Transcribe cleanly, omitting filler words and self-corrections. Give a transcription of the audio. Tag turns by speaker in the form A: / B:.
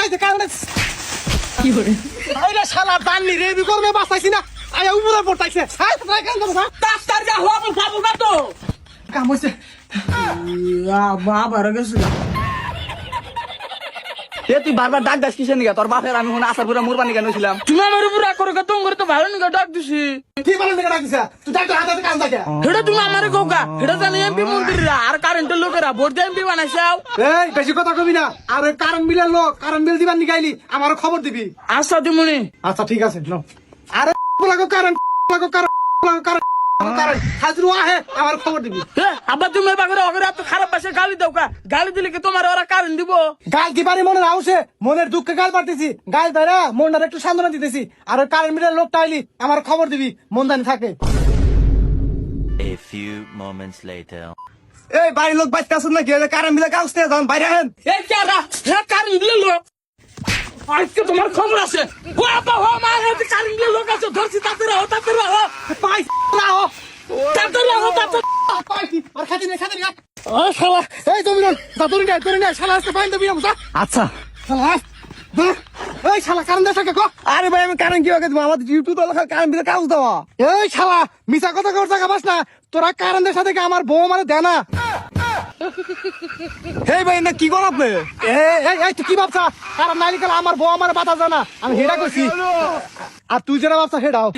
A: আইছে কারণে কি করে আইরা শালা জাননি রে বি করবে বাঁচাইছি না আয়া উপরে পড়তাইছে হাই ট্রাই কাম করো
B: ডাক্তার যা হবো পাবো না তো
A: কাম হইছে
B: বাবা গেছে
C: এ তুই বারবার ডাক দাস কিসের নিগা তোর বাপের আমি মনে আসার পুরা মুরবানি কেন ছিলাম
B: তুমি আমার উপর রাগ করো তোমার তো ভালো নিগা ডাক দিছি
A: কি বলেন দেখা ডাকিছে তুই ডাক্তার হাতে কাম থাকে
B: হেডা তুমি আমারে কোকা হেডা জানি এমপি মন্ত্রীরা আর কারেন্টের লোকেরা ভোট দিয়ে এমপি বানাইছাও
A: এই বেশি কথা কবি না আর ওই কারেন্ট বিলের লোক কারেন্ট বিল দিবার নিগাইলি আমারও খবর দিবি
B: আচ্ছা দিমুনি
A: আচ্ছা ঠিক আছে নাও আরে লাগো কারেন্ট লাগো কারেন্ট কারেন্ট হাজরু আহে আমার খবর দিবি
B: আবার তুমি বাগরে অগরে এত খারাপ পাশে গালি দাও কা গালি দিলে কি তোমার ওরা কারেন্ট দিব
A: গাল দিবারই মনে নাওছে মনের দুঃখে গাল পারতেছি গাল বাইরা মনটার একটু সান্ত্বনা দিতেছি আর ওই কারেন্ট বিলের লোকটা আইলি আমার খবর দিবি মন জানি থাকে
D: A few moments later.
C: এই বাড়ির লোক বাইতে আসুন নাকি কারেন্ট বিলে কাগজ দিয়ে যান বাইরে হেন
B: এই কারা হ্যাঁ কারেন্ট দিলে লোক আজকে তোমার খবর আছে ও আপা ও মা হাতে কারেন্ট দিলে লোক আছে ধরছি তাতে রাও
A: পাই নাও
B: তাতে
A: পাই কি আর খাতি নে ও শালা এই তুমি দাদুরি না শালা আজকে ফাইন দিবি না
C: আচ্ছা
A: শালা এই শালা কারেন্ট দেশ থাকে কো
C: আরে ভাই আমি কারেন্ট কিভাবে দেবো আমাদের ইউটিউব তো কারেন্ট বিলে কাগজ দেওয়া
A: এই শালা মিছা কথা কর জায়গা বাস না তোরা কারেন্টের সাথে আমার বউ মানে দেয় না
C: এই ভাই না কি কর আপনি
A: এই তুই কি ভাবছা কারণ নাইলে আমার বউ আমার বাতা জানা আমি হেডা করছি আর তুই যেটা ভাবছা হেডাও